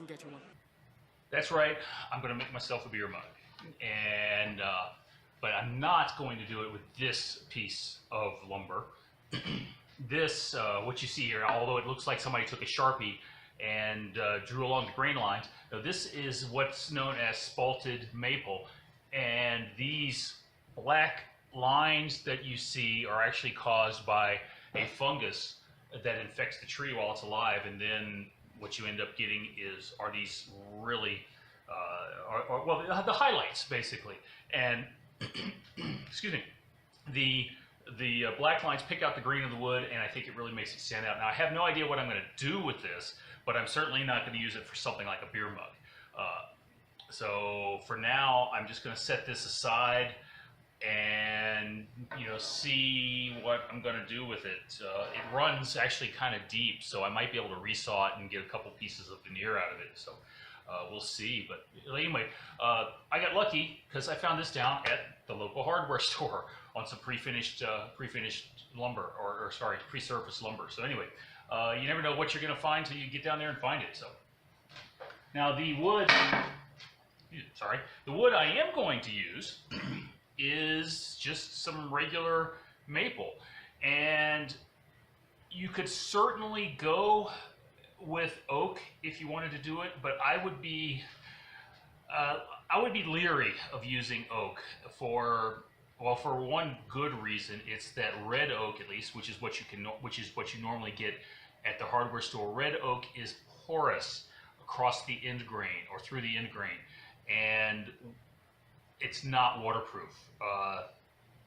and get you one. That's right. I'm going to make myself a beer mug, and but I'm not going to do it with this piece of lumber. This, what you see here, although it looks like somebody took a Sharpie and drew along the grain lines, now this is what's known as spalted maple, and these black lines that you see are actually caused by a fungus that infects the tree while it's alive, and then what you end up getting are these really, well, the highlights basically, and excuse me, the black lines pick out the green of the wood, and I think it really makes it stand out. Now I have no idea what I'm going to do with this, but I'm certainly not going to use it for something like a beer mug. So for now, I'm just going to set this aside and see what I'm going to do with it. It runs actually kind of deep, so I might be able to resaw it and get a couple pieces of veneer out of it. So we'll see. But anyway, I got lucky because I found this down at the local hardware store on some pre-finished lumber, or sorry, pre-surfaced lumber. So anyway, you never know what you're going to find till you get down there and find it. So now the wood I am going to use is just some regular maple, and you could certainly go with oak if you wanted to do it, but I would be leery of using oak for one good reason. It's that red oak, at least, which is what you normally get at the hardware store. Red oak is porous across the end grain or through the end grain, and it's not waterproof.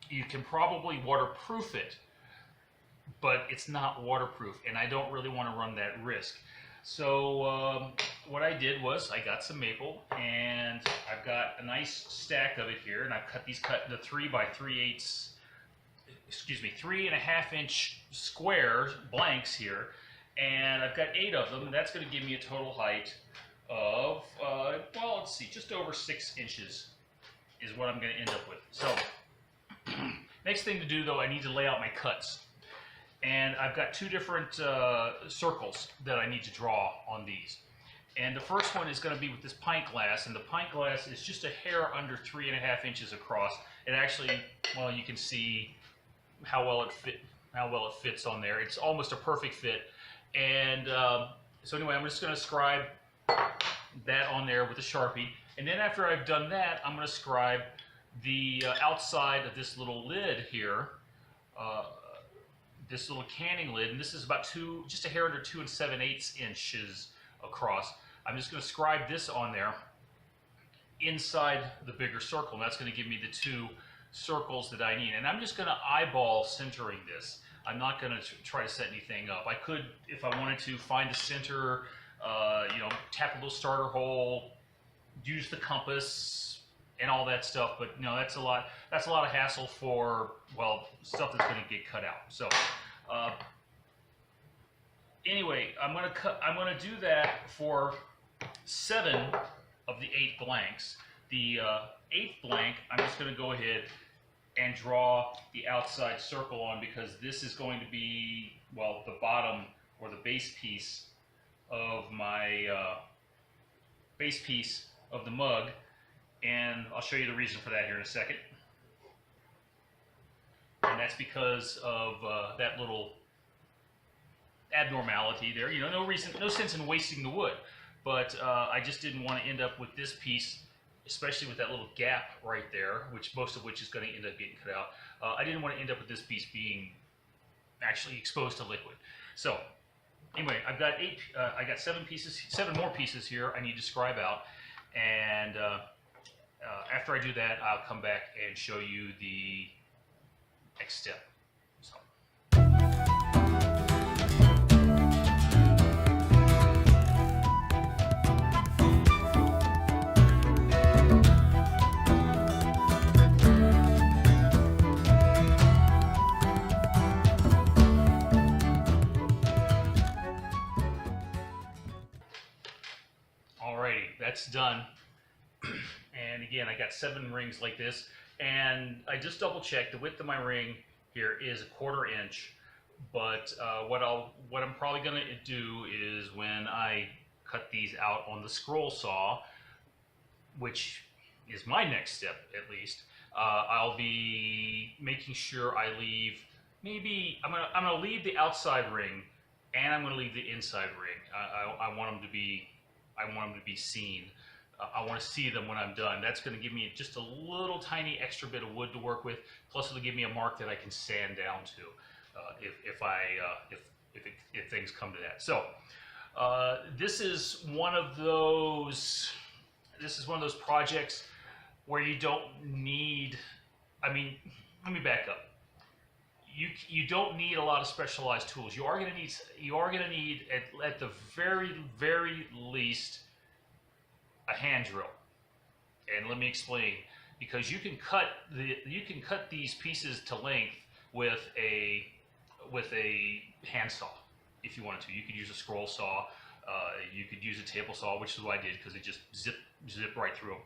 You can probably waterproof it, but it's not waterproof, and I don't really want to run that risk. So what I did was I got some maple, and I've got a nice stack of it here, and I've cut into 3 by 3/8, excuse me, 3.5 inch square blanks here, and I've got 8 of them, and that's going to give me a total height of, well, let's see, just over 6 inches is what I'm going to end up with. So next thing to do, though, I need to lay out my cuts. And I've got 2 different circles that I need to draw on these. And the first one is going to be with this pint glass, and the pint glass is just a hair under 3.5 inches across. It actually, well, you can see how well it fits on there. It's almost a perfect fit. And so anyway, I'm just going to scribe that on there with a Sharpie. And then after I've done that, I'm going to scribe the outside of this little lid here, this little canning lid, and this is about just a hair under 2 7/8 inches across. I'm just going to scribe this on there inside the bigger circle, and that's going to give me the 2 circles that I need. And I'm just going to eyeball centering this. I'm not going to try to set anything up. I could, if I wanted to, find the center, tap a little starter hole, use the compass, and all that stuff, but that's a lot of hassle for, well, stuff that's going to get cut out. So anyway, I'm going to do that for 7 of the 8 blanks. The 8th blank, I'm just going to go ahead and draw the outside circle on, because this is going to be, well, the bottom or the base piece of my base piece of the mug. And I'll show you the reason for that here in a second. And that's because of that little abnormality there. No sense in wasting the wood. But I just didn't want to end up with this piece, especially with that little gap right there, most of which is going to end up getting cut out. I didn't want to end up with this piece being actually exposed to liquid. So anyway, I've got I got 7 more pieces here I need to scribe out. And after I do that, I'll come back and show you the next step. So. Alrighty, that's done. And again, I got 7 rings like this, and I just double checked. The width of my ring here is 1/4 inch, but what I'm probably going to do is when I cut these out on the scroll saw, which is my next step at least. I'll be making sure I leave, maybe I'm gonna leave the outside ring, and I'm gonna leave the inside ring. I want them to be seen. I want to see them when I'm done. That's going to give me just a little tiny extra bit of wood to work with. Plus, it'll give me a mark that I can sand down to if things come to that. So this is one of those. This is one of those projects where you don't need. I mean, let me back up. You don't need a lot of specialized tools. You are going to need at the very least a hand drill. And let me explain, because you can cut these pieces to length with a handsaw if you wanted to. You could use a scroll saw. You could use a table saw, which is what I did because it just zip right through them.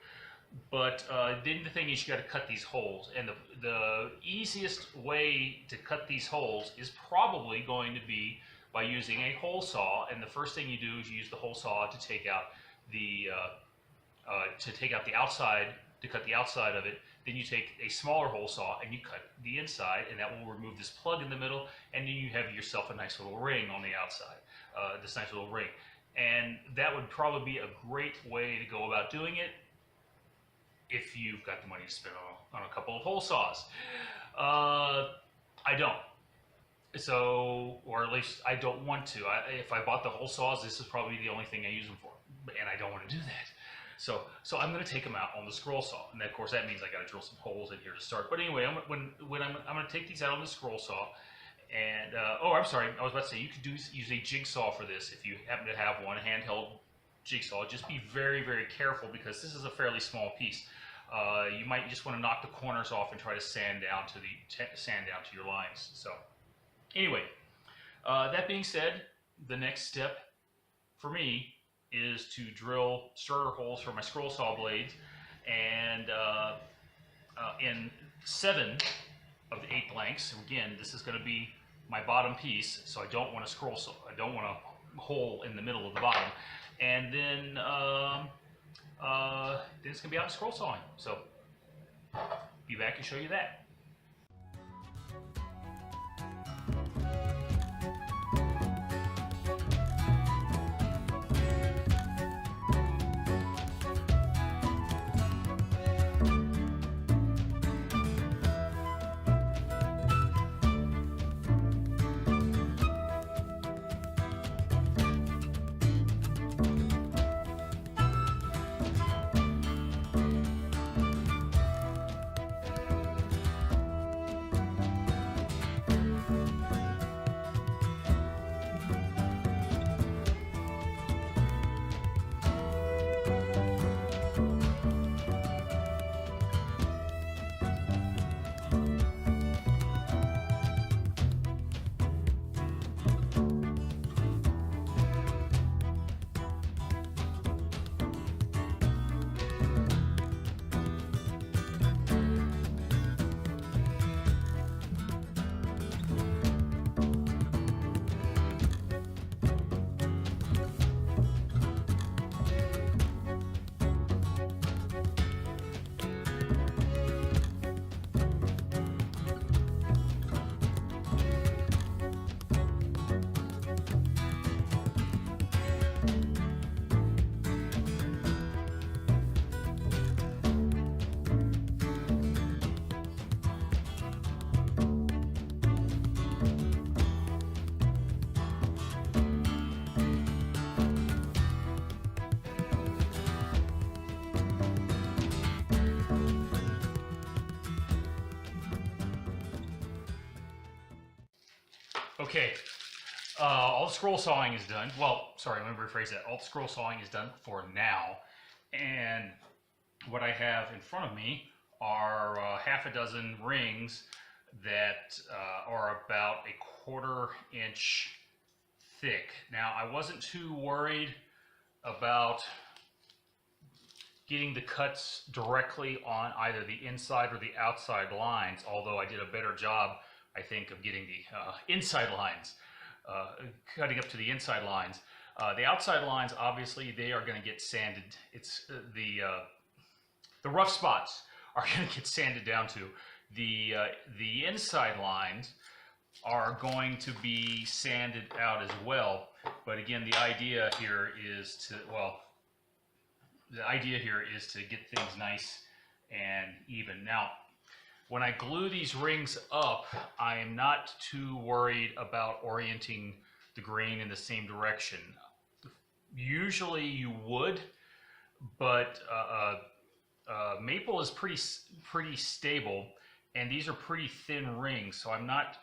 But then the thing is, you got to cut these holes, and the easiest way to cut these holes is probably going to be by using a hole saw. And the first thing you do is you use the hole saw to take out the outside, to cut the outside of it. Then you take a smaller hole saw and you cut the inside, and that will remove this plug in the middle, and then you have yourself a nice little ring on the outside, this nice little ring. And that would probably be a great way to go about doing it if you've got the money to spend on a couple of hole saws. I don't. So, or at least I don't want to. If I bought the hole saws, this is probably the only thing I use them for, and I don't want to do that. So I'm going to take them out on the scroll saw, and of course that means I got to drill some holes in here to start. But anyway, I'm going to take these out on the scroll saw, and oh, I'm sorry, I was about to say you could use a jigsaw for this if you happen to have one, handheld jigsaw. Just be very careful because this is a fairly small piece. You might just want to knock the corners off and try to sand down to your lines. So anyway, that being said, the next step for me is to drill starter holes for my scroll saw blades, and in 7 of the 8 blanks. Again, this is going to be my bottom piece, so I don't want a scroll saw. I don't want a hole in the middle of the bottom, and then it's going to be out in scroll sawing. So be back and show you that. Okay, all the scroll sawing is done. Well, sorry, let me rephrase that. All the scroll sawing is done for now. And what I have in front of me are half a dozen rings that are about a 1/4 inch thick. Now, I wasn't too worried about getting the cuts directly on either the inside or the outside lines, although I did a better job, I think, of getting the inside lines, cutting up to the inside lines. The outside lines, obviously, they are going to get sanded. It's the rough spots are going to get sanded down to. The inside lines are going to be sanded out as well. But again, the idea here is to get things nice and even. Now, when I glue these rings up, I am not too worried about orienting the grain in the same direction. Usually you would, but maple is pretty stable, and these are pretty thin rings, so I'm not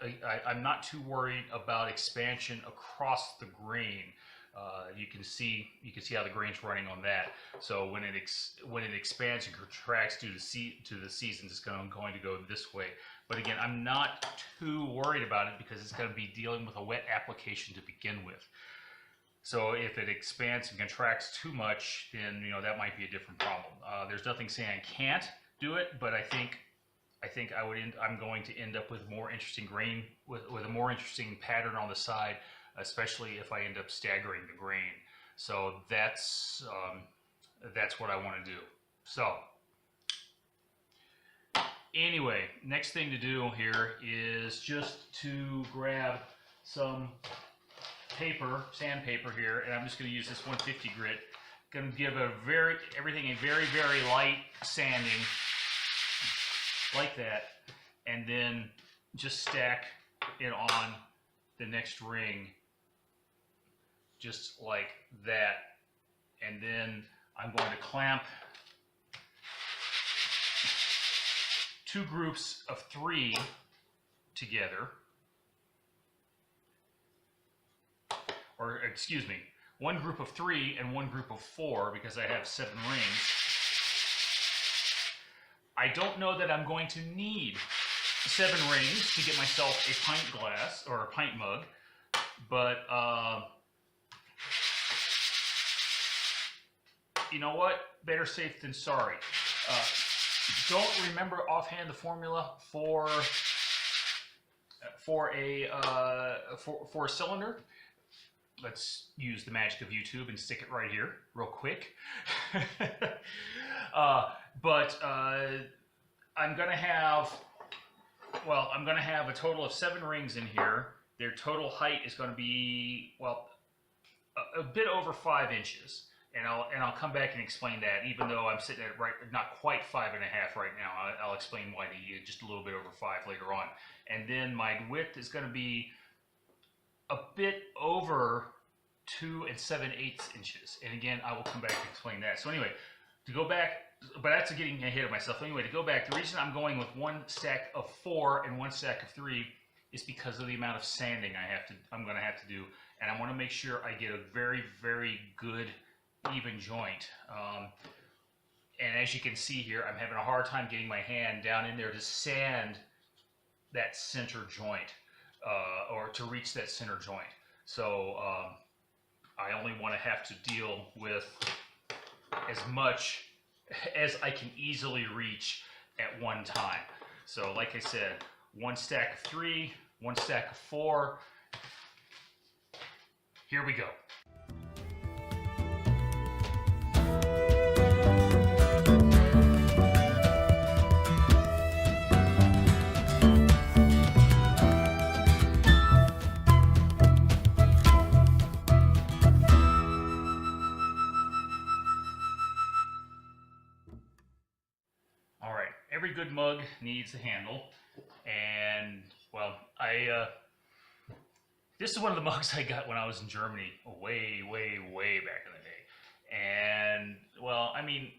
too worried about expansion across the grain. You can see how the grain's running on that. So when it expands and contracts due to the seasons, it's going to go this way. But again, I'm not too worried about it because it's going to be dealing with a wet application to begin with. So if it expands and contracts too much, then that might be a different problem. There's nothing saying I can't do it, but I think I'm going to end up with more interesting grain, with a more interesting pattern on the side, especially if I end up staggering the grain. So that's what I want to do. So anyway, next thing to do here is just to grab some paper, sandpaper here, and I'm just going to use this 150 grit. Going to give everything a very, very light sanding, like that, and then just stack it on the next ring, just like that. And then I'm going to clamp 2 groups of 3 together. Or excuse me, 1 group of 3 and 1 group of 4, because I have 7 rings. I don't know that I'm going to need 7 rings to get myself a pint glass or a pint mug, but you know what? Better safe than sorry. Don't remember offhand the formula for a cylinder. Let's use the magic of YouTube and stick it right here real quick. But I'm gonna have a total of 7 rings in here. Their total height is going to be, well, a bit over 5 inches. And I'll come back and explain that, even though I'm sitting at not quite 5.5 right now. I'll explain why just a little bit over 5 later on. And then my width is going to be a bit over 2 7/8 inches. And again, I will come back and explain that. So anyway, to go back, but that's getting ahead of myself. Anyway, to go back, the reason I'm going with 1 stack of 4 and 1 stack of 3 is because of the amount of sanding I'm going to have to do. And I want to make sure I get a very, very good even joint. And as you can see here, I'm having a hard time getting my hand down in there to sand that center joint, or to reach that center joint. So I only want to have to deal with as much as I can easily reach at one time. So like I said, 1 stack of 3, 1 stack of 4. Here we go. Every good mug needs a handle, and well, this is one of the mugs I got when I was in Germany, way, way, way back in the day. And well, I mean,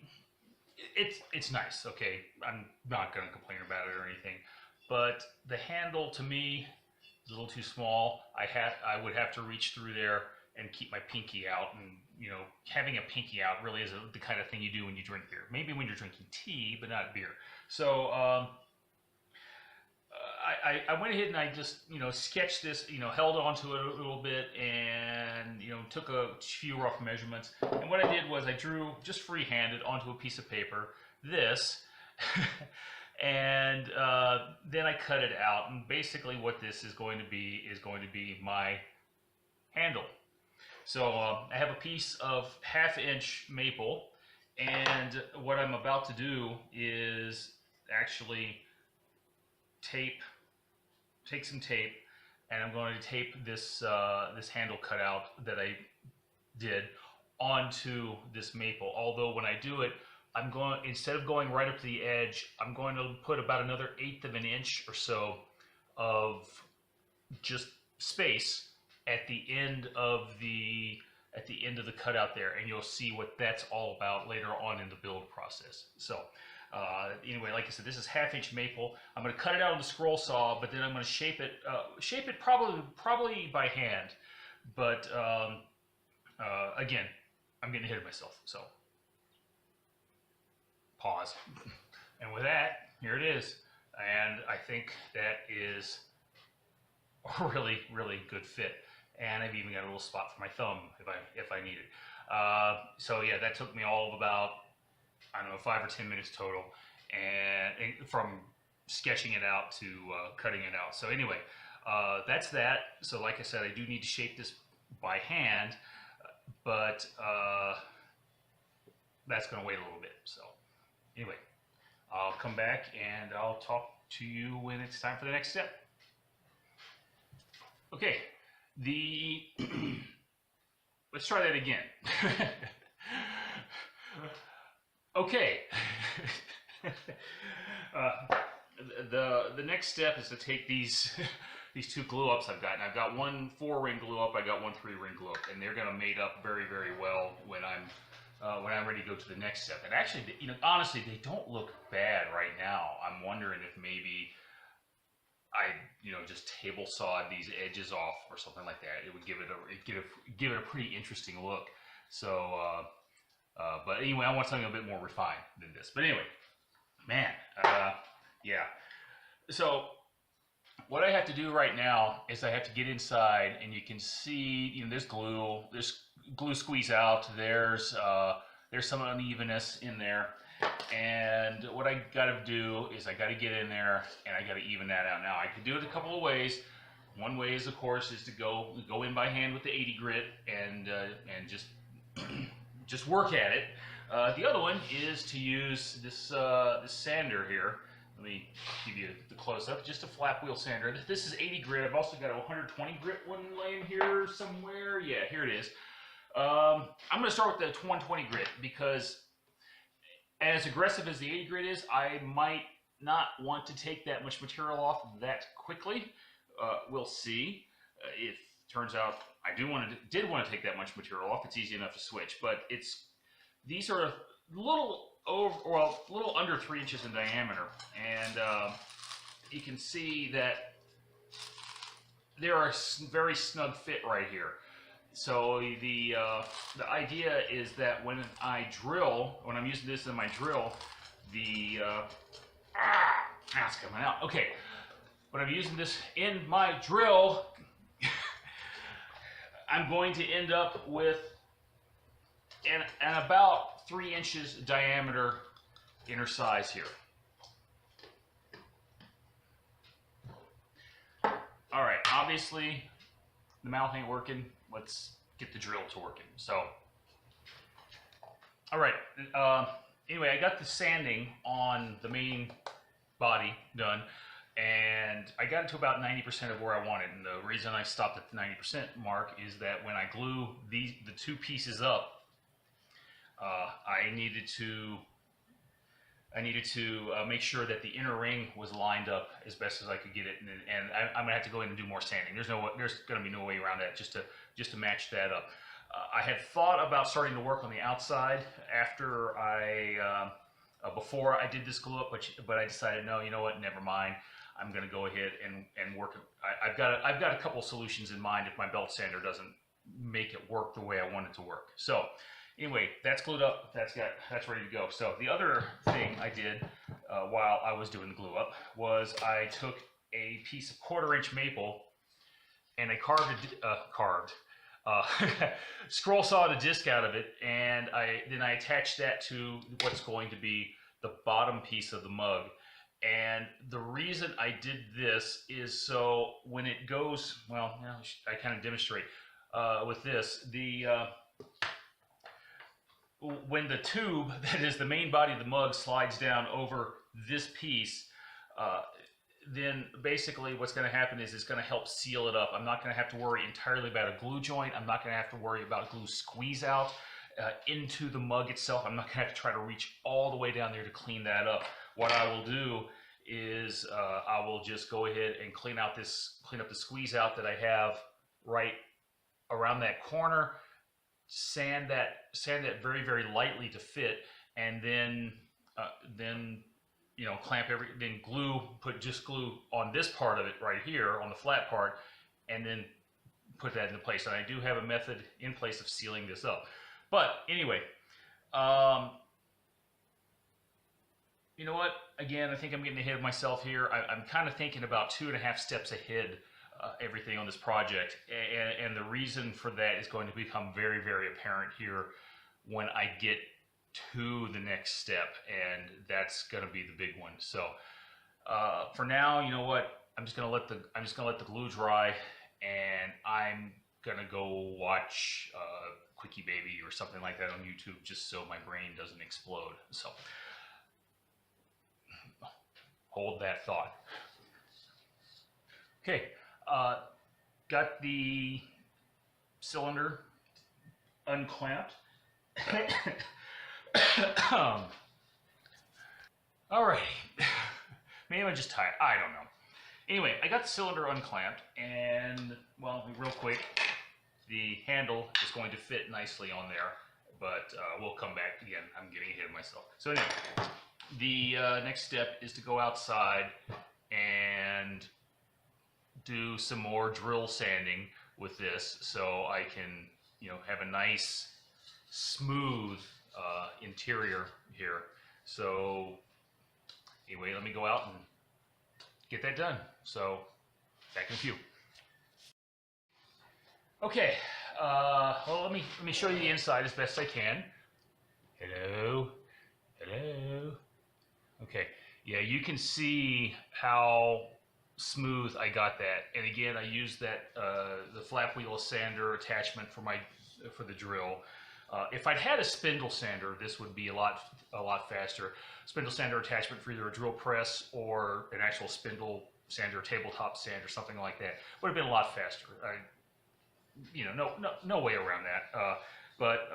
it's nice. Okay, I'm not going to complain about it or anything, but the handle to me is a little too small. I would have to reach through there and keep my pinky out, and having a pinky out really is the kind of thing you do when you drink beer. Maybe when you're drinking tea, but not beer. So I went ahead and I just sketched this, held onto it a little bit, and took a few rough measurements. And what I did was I drew just freehanded onto a piece of paper this, and then I cut it out. And basically, what this is going to be my handle. So I have a piece of 1/2 inch maple, and what I'm about to do is actually take some tape, and I'm going to tape this this handle cutout that I did onto this maple. Although when I do it, I'm going, instead of going right up to the edge, I'm going to put about another 1/8 of an inch or so of just space at the end of the cutout there, and you'll see what that's all about later on in the build process. So anyway, like I said, this is 1/2 inch maple. I'm going to cut it out on the scroll saw, but then I'm going to shape it probably by hand. But again, I'm getting ahead of myself, so pause. And with that, here it is, and I think that is a really, really good fit. And I've even got a little spot for my thumb if I need it. So yeah, that took me all of about, I don't know, 5 or 10 minutes total, and from sketching it out to cutting it out. So anyway, that's that. So like I said, I do need to shape this by hand, but that's going to wait a little bit. So anyway, I'll come back and I'll talk to you when it's time for the next step. Okay, let's try that again. Okay. The next step is to take these these 2 glue ups I've got. And I've got one 4-ring glue up, I got one 3-ring glue up, and they're going to mate up very, very well when I'm ready to go to the next step. And actually, you know, honestly, they don't look bad right now. I'm wondering if maybe I, you know, just table sawed these edges off or something like that. It would give it a pretty interesting look. So, but anyway, I want something a bit more refined than this. But anyway, man, yeah. So what I have to do right now is I have to get inside, and you can see, you know, there's glue squeeze out. There's some unevenness in there. And what I got to do is I got to get in there and I got to even that out. Now I could do it a couple of ways. One way is, of course, is to go in by hand with the 80 grit and just work at it. The other one is to use this sander here. Let me give you the close up. Just a flat wheel sander. This is 80 grit. I've also got a 120 grit one laying here somewhere. Yeah, here it is. I'm going to start with the 120 grit because, as aggressive as the 80 grit is, I might not want to take that much material off that quickly. We'll see. If it turns out I did want to take that much material off, it's easy enough to switch. But these are a little under 3 inches in diameter, and you can see that they're a very snug fit right here. So the idea is that when I'm using this in my drill, it's coming out. Okay, when I'm using this in my drill, I'm going to end up with an about 3 inches diameter inner size here. All right, obviously the mouth ain't working. Let's get the drill to working. So, all right. Anyway, I got the sanding on the main body done, and I got it to about 90% of where I wanted. And the reason I stopped at the 90% mark is that when I glue the 2 pieces up, I needed to make sure that the inner ring was lined up as best as I could get it, and I'm gonna have to go in and do more sanding. There's gonna be no way around that, just to match that up. I had thought about starting to work on the outside after before I did this glue up, but I decided, no, you know what, never mind. I'm gonna go ahead and work. I've got a couple solutions in mind if my belt sander doesn't make it work the way I want it to work. So anyway, that's glued up. That's ready to go. So the other thing I did while I was doing the glue up was I took a piece of 1/4 inch maple and I scroll sawed a disc out of it, and then I attached that to what's going to be the bottom piece of the mug. And the reason I did this is so when it goes, well, I kind of demonstrate. with this. When the tube, that is the main body of the mug, slides down over this piece, then basically what's going to happen is it's going to help seal it up. I'm not going to have to worry entirely about a glue joint. I'm not going to have to worry about glue squeeze out into the mug itself. I'm not going to have to try to reach all the way down there to clean that up. What I will do is I will just go ahead and clean up the squeeze out that I have right around that corner, sand that very, very lightly to fit, and then clamp then glue, put just glue on this part of it right here on the flat part, and then put that into place. And I do have a method in place of sealing this up. But anyway, you know what? Again, I think I'm getting ahead of myself here. I'm kind of thinking about 2.5 steps ahead, everything on this project. And the reason for that is going to become very, very apparent here when I get to the next step, and that's going to be the big one. So for now, you know what? I'm just going to let the glue dry, and I'm going to go watch Quickie Baby or something like that on YouTube, just so my brain doesn't explode. So hold that thought. Okay, got the cylinder unclamped. Alrighty, maybe I'm just tired, I don't know. Anyway, I got the cylinder unclamped, and well, real quick, the handle is going to fit nicely on there, but we'll come back again. I'm getting ahead of myself. So anyway, the next step is to go outside and do some more drill sanding with this, so I can, have a nice smooth interior here. So anyway, let me go out and get that done. So back in a few. Okay, well, let me show you the inside as best I can. Hello. Okay, yeah, you can see how smooth I got that. And again, I used that the flap wheel sander attachment for the drill. If I'd had a spindle sander, this would be a lot faster. Spindle sander attachment for either a drill press or an actual spindle sander, tabletop sander, something like that, would have been a lot faster. No way around that. But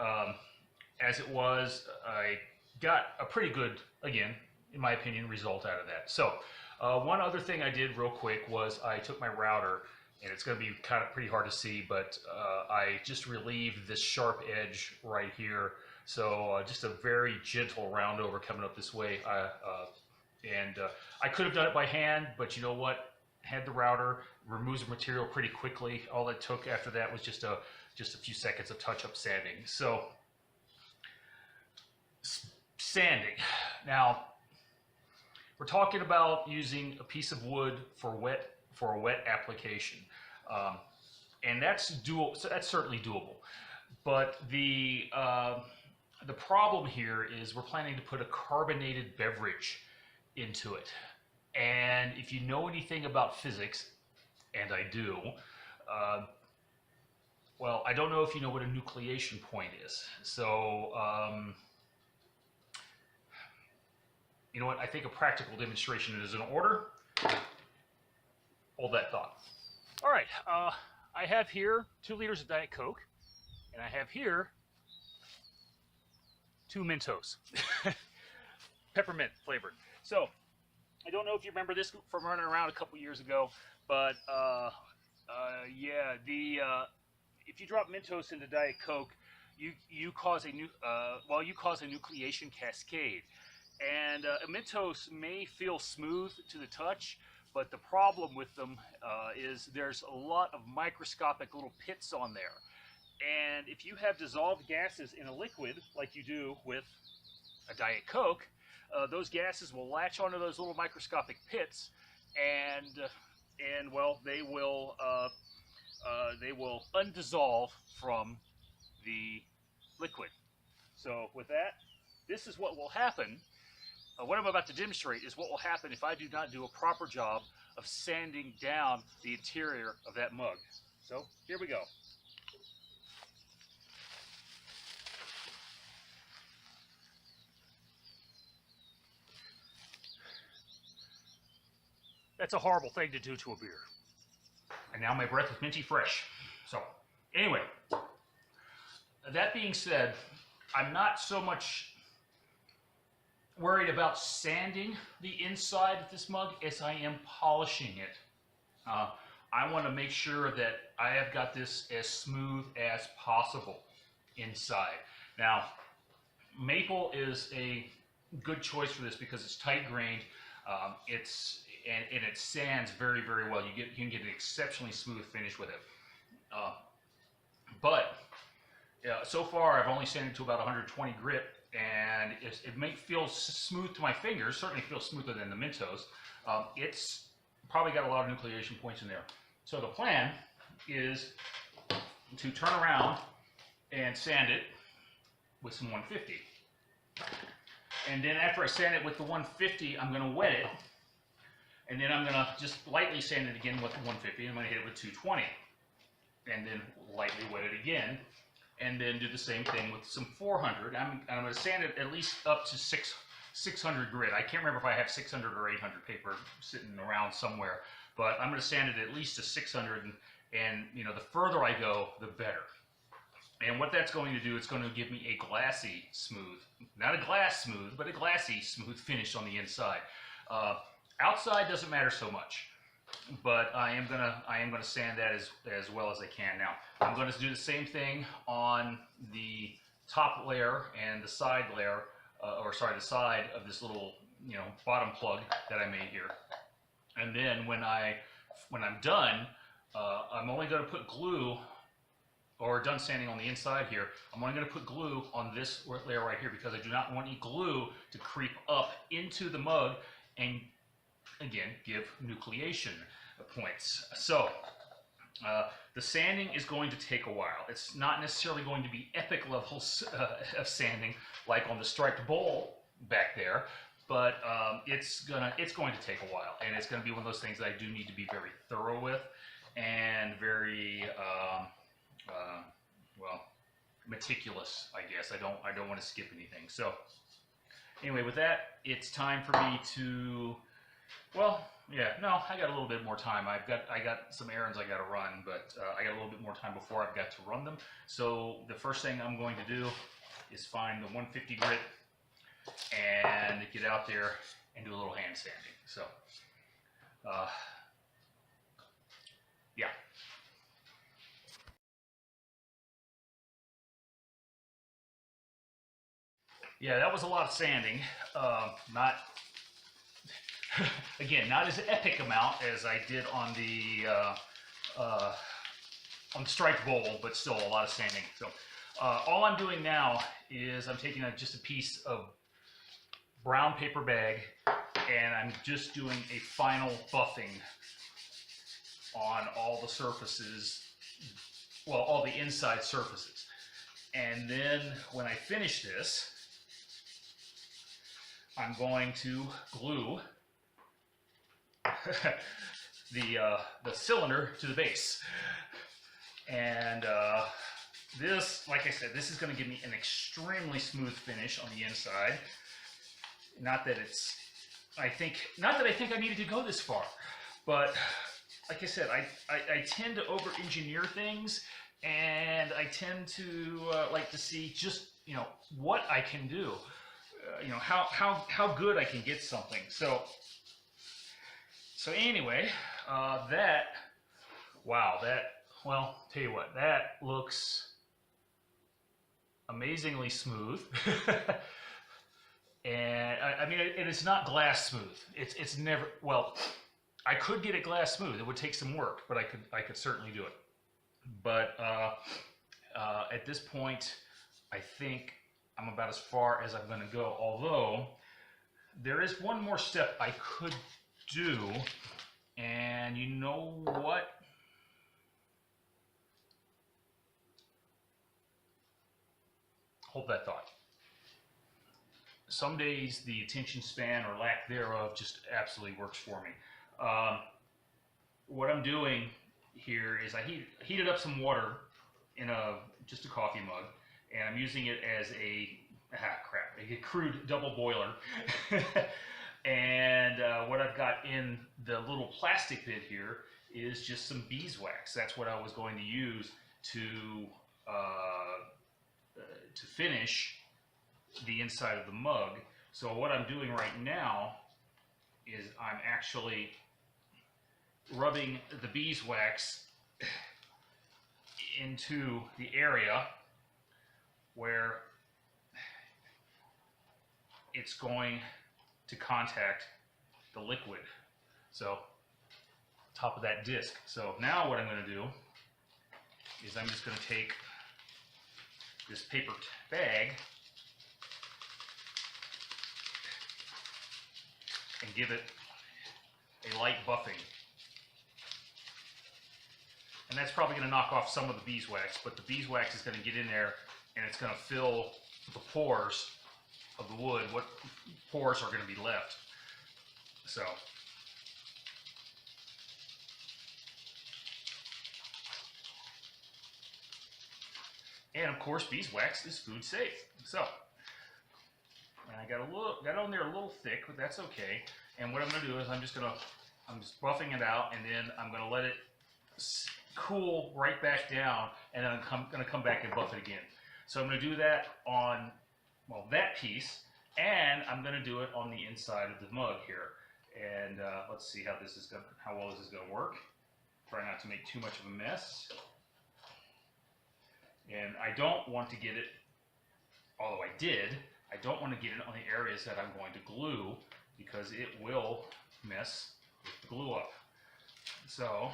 as it was, I got a pretty good, again, in my opinion, result out of that. So one other thing I did real quick was I took my router, and it's going to be kind of pretty hard to see, but I just relieved this sharp edge right here. So just a very gentle round over coming up this way. I could have done it by hand, but you know what? Had the router, removes the material pretty quickly. All it took after that was just a few seconds of touch-up sanding. So sanding. Now we're talking about using a piece of wood for a wet application, and that's certainly doable. But the problem here is we're planning to put a carbonated beverage into it. And if you know anything about physics, and I do, well, I don't know if you know what a nucleation point is. So, you know what? I think a practical demonstration is in order. Hold that thought. All right, I have here 2 liters of Diet Coke, and I have here 2 Mentos, peppermint flavored. So I don't know if you remember this from running around a couple years ago, but yeah, if you drop Mentos into Diet Coke, you cause a nucleation cascade. And Mentos may feel smooth to the touch, but the problem with them is there's a lot of microscopic little pits on there. And if you have dissolved gases in a liquid, like you do with a Diet Coke, those gases will latch onto those little microscopic pits, and well, they will undissolve from the liquid. So with that, this is what will happen. What I'm about to demonstrate is what will happen if I do not do a proper job of sanding down the interior of that mug. So here we go. That's a horrible thing to do to a beer. And now my breath is minty fresh. So, anyway, that being said, I'm not so much worried about sanding the inside of this mug as I am polishing it. I want to make sure that I have got this as smooth as possible inside. Now, maple is a good choice for this because it's tight grained. And it sands very, very well. You can get an exceptionally smooth finish with it. But so far I've only sanded to about 120 grit, and it may feel smooth to my fingers. Certainly feels smoother than the Mentos. It's probably got a lot of nucleation points in there. So the plan is to turn around and sand it with some 150. And then after I sand it with the 150, I'm going to wet it. And then I'm going to just lightly sand it again with the 150. I'm going to hit it with 220. And then lightly wet it again. And then do the same thing with some 400. I'm going to sand it at least up to 600 grit. I can't remember if I have 600 or 800 paper sitting around somewhere. But I'm going to sand it at least to 600. And you know, the further I go, the better. And what that's going to do, it's going to give me a glassy smooth, not a glass smooth, but a glassy smooth finish on the inside. Outside doesn't matter so much, but I am gonna sand that as well as I can. Now I'm going to do the same thing on the top layer and the side layer, the side of this little bottom plug that I made here. And then when I'm done, I'm only going to put glue. Or done sanding on the inside here, I'm only going to put glue on this layer right here because I do not want any glue to creep up into the mug and, again, give nucleation points. So, the sanding is going to take a while. It's not necessarily going to be epic levels of sanding like on the striped bowl back there, but it's going to take a while, and it's going to be one of those things that I do need to be very thorough with and very meticulous, I guess. I don't want to skip anything. So anyway, with that, it's time for me to, I got a little bit more time. I got some errands I got to run, but I got a little bit more time before I've got to run them. So the first thing I'm going to do is find the 150 grit and get out there and do a little hand sanding. So yeah. Yeah, that was a lot of sanding. Not again, not as epic amount as I did on the striped bowl, but still a lot of sanding. So all I'm doing now is I'm taking just a piece of brown paper bag, and I'm just doing a final buffing on all the surfaces, well, all the inside surfaces. And then when I finish this, I'm going to glue the cylinder to the base. And this, like I said, this is going to give me an extremely smooth finish on the inside. Not that I think I needed to go this far, but like I said, I tend to over-engineer things, and I tend to like to see just what I can do. How good I can get something. So anyway, tell you what, that looks amazingly smooth. And I mean, it's not glass smooth. It's never, well, I could get it glass smooth. It would take some work, but I could certainly do it. But at this point, I think I'm about as far as I'm going to go, although there is one more step I could do, and you know what? Hold that thought. Some days the attention span or lack thereof just absolutely works for me. What I'm doing here is I heated up some water in just a coffee mug, and I'm using it as a crude double boiler. And what I've got in the little plastic bit here is just some beeswax. That's what I was going to use to finish the inside of the mug. So what I'm doing right now is I'm actually rubbing the beeswax into the area where it's going to contact the liquid. So top of that disc. So now what I'm going to do is I'm just going to take this paper bag and give it a light buffing. And that's probably going to knock off some of the beeswax, but the beeswax is going to get in there and it's going to fill the pores of the wood. What pores are going to be left? So and of course beeswax is food safe. So and I got on there a little thick, but that's okay. And what I'm going to do is I'm just buffing it out, and then I'm going to let it cool right back down, and then I'm going to come back and buff it again. So I'm going to do that on, well, that piece, and I'm going to do it on the inside of the mug here. And let's see how well this is going to work. Try not to make too much of a mess. And I don't want to get it, although I did, I don't want to get it on the areas that I'm going to glue, because it will mess the glue up. So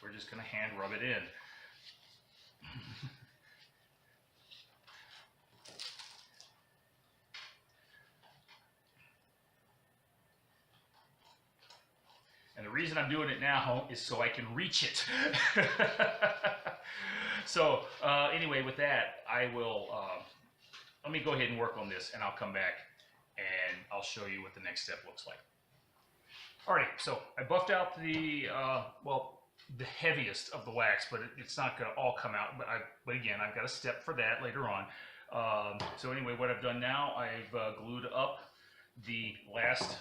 we're just going to hand rub it in. And the reason I'm doing it now is so I can reach it. So anyway, with that, I will, let me go ahead and work on this, and I'll come back and I'll show you what the next step looks like. Alright, so I buffed out the, well, the heaviest of the wax, but it's not going to all come out. But again, I've got a step for that later on. So anyway, what I've done now, I've glued up the last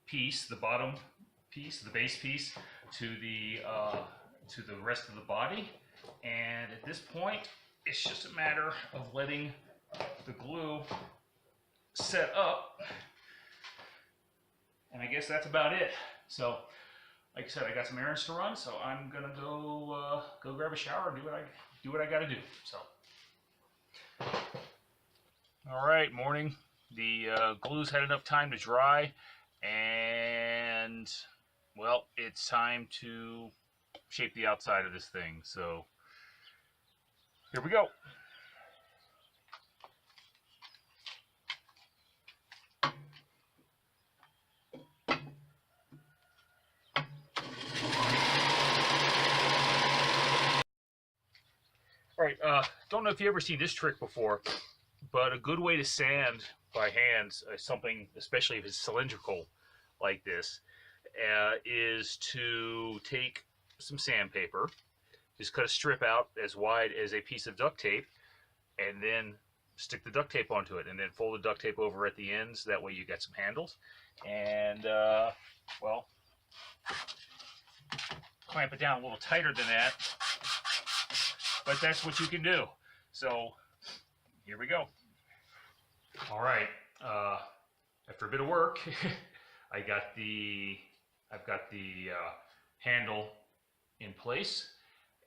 piece, the bottom piece, the base piece, to the rest of the body. And at this point, it's just a matter of letting the glue set up. And I guess that's about it. So, like I said, I got some errands to run, so I'm gonna go grab a shower and do what I gotta do. So, all right, morning. The glue's had enough time to dry, and well, it's time to shape the outside of this thing. So, here we go. All right, don't know if you ever seen this trick before, but a good way to sand by hand something, especially if it's cylindrical like this, is to take some sandpaper, just cut a strip out as wide as a piece of duct tape, and then stick the duct tape onto it, and then fold the duct tape over at the ends. That way you got some handles, and well, clamp it down a little tighter than that. But that's what you can do. So here we go. All right. After a bit of work, I've got the handle in place,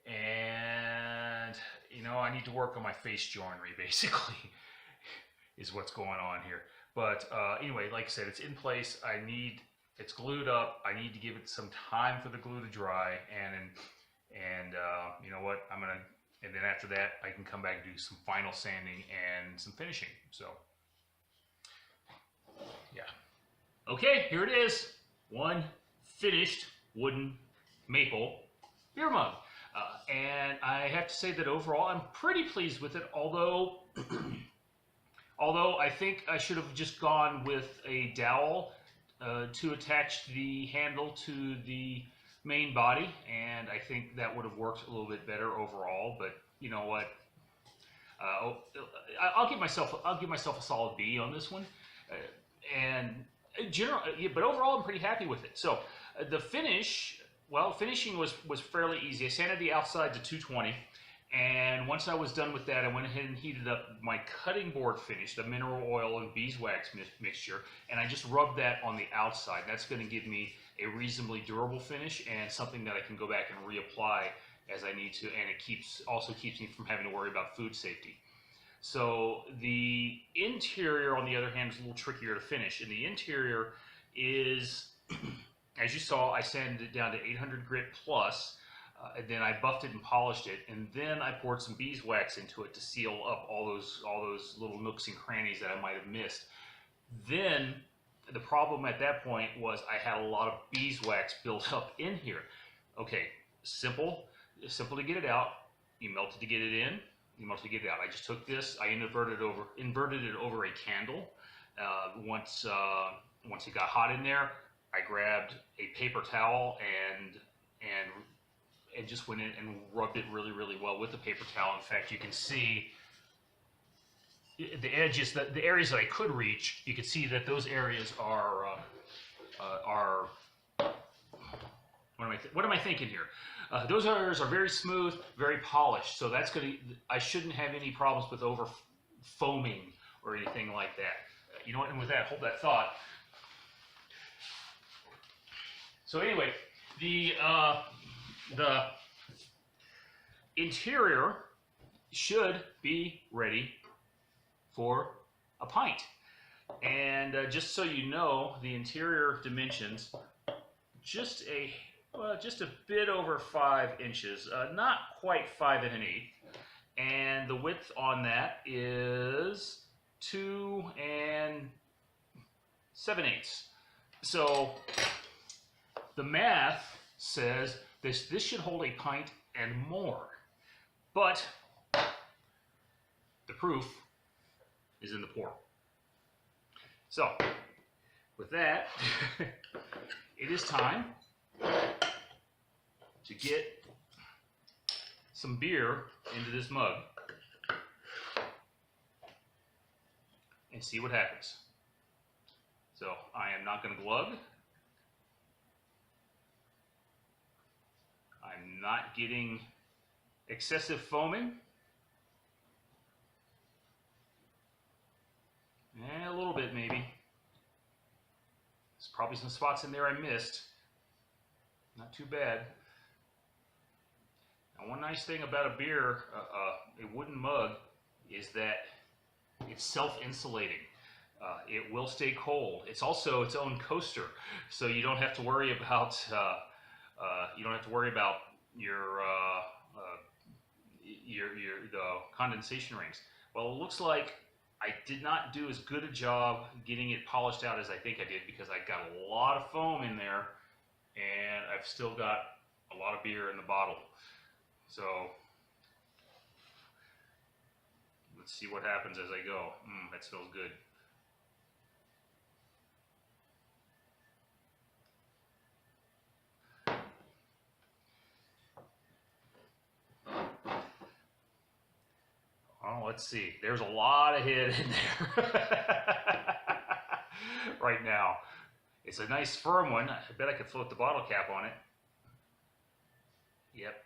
and you know, I need to work on my face joinery. Basically, is what's going on here. But anyway, like I said, it's in place. It's glued up. I need to give it some time for the glue to dry, and you know what? And then after that, I can come back and do some final sanding and some finishing. So, yeah. Okay, here it is. One finished wooden maple beer mug. And I have to say that overall, I'm pretty pleased with it, although I think I should have just gone with a dowel to attach the handle to the main body, and I think that would have worked a little bit better overall. But you know what? I'll give myself a solid B on this one. And But overall, I'm pretty happy with it. So the finish, well, finishing was fairly easy. I sanded the outside to 220, and once I was done with that, I went ahead and heated up my cutting board finish, the mineral oil and beeswax mixture, and I just rubbed that on the outside. That's going to give me a reasonably durable finish and something that I can go back and reapply as I need to, and it also keeps me from having to worry about food safety. So the interior, on the other hand, is a little trickier to finish. And the interior is, as you saw, I sanded it down to 800 grit plus, and then I buffed it and polished it, and then I poured some beeswax into it to seal up all those little nooks and crannies that I might have missed. Then the problem at that point was I had a lot of beeswax built up in here. Okay, simple to get it out. You melt it to get it in. You mostly get it out. I just took this, I inverted it over a candle. Once it got hot in there, I grabbed a paper towel and just went in and rubbed it really, really well with the paper towel. In fact, you can see the edges, the areas that I could reach. You can see that those areas are what am I thinking here? Those areas are very smooth, very polished, so I shouldn't have any problems with over foaming or anything like that. You know what? And with that, hold that thought. So anyway, the interior should be ready for a pint. And just so you know, the interior dimensions, just a bit over 5 inches, not quite 5 1/8, and the width on that is 2 7/8. So the math says this should hold a pint and more, but the proof is in the pour. So with that, it is time to get some beer into this mug and see what happens. So I am not going to glug. I'm not getting excessive foaming. A little bit maybe. There's probably some spots in there I missed. Not too bad. Now, one nice thing about a beer, a wooden mug, is that it's self-insulating. It will stay cold. It's also its own coaster, so you don't have to worry about the condensation rings. Well, it looks like I did not do as good a job getting it polished out as I think I did, because I got a lot of foam in there, and I've still got a lot of beer in the bottle. So let's see what happens as I go. That smells good. Oh, let's see. There's a lot of head in there right now. It's a nice firm one. I bet I could float the bottle cap on it. Yep.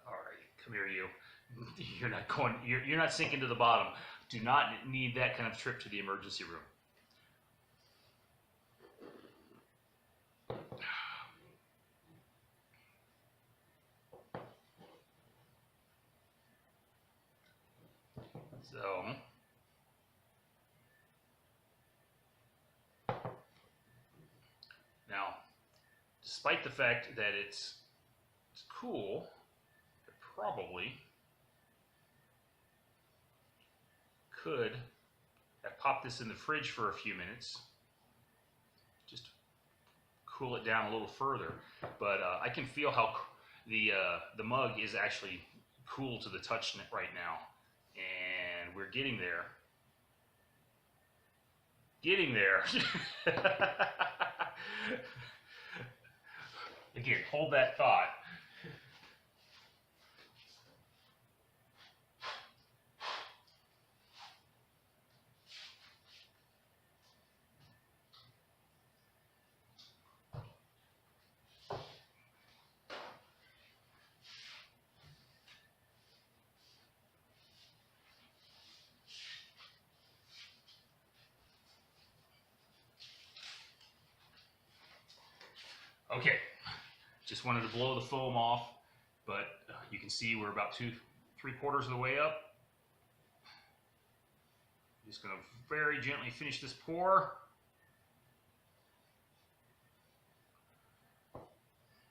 All right, come here, you. You're not sinking to the bottom. Do not need that kind of trip to the emergency room. So now, despite the fact that it's cool, I probably could have popped this in the fridge for a few minutes, just cool it down a little further. But I can feel how the mug is actually cool to the touch right now. And we're getting there. Again, hold that thought. Okay, just wanted to blow the foam off, but you can see we're about 3/4 of the way up. Just going to very gently finish this pour.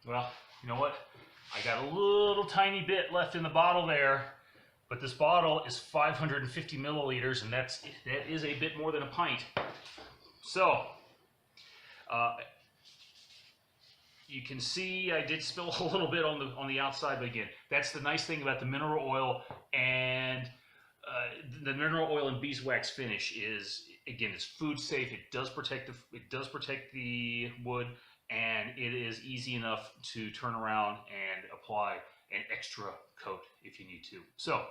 Well, you know what? I got a little tiny bit left in the bottle there, but this bottle is 550 milliliters, and that is a bit more than a pint. So, you can see I did spill a little bit on the outside, but again, that's the nice thing about the mineral oil and the mineral oil and beeswax finish is, again, it's food safe. It does protect the wood, and it is easy enough to turn around and apply an extra coat if you need to. So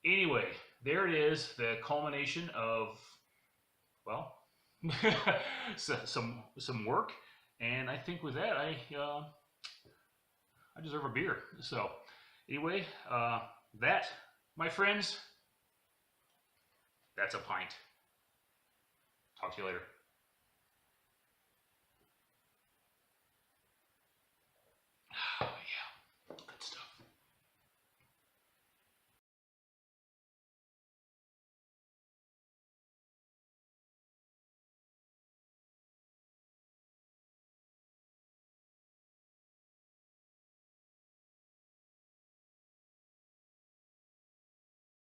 anyway, there it is, the culmination of, well, some work, and I think with that I deserve a beer. So anyway, that, my friends, that's a pint. Talk to you later.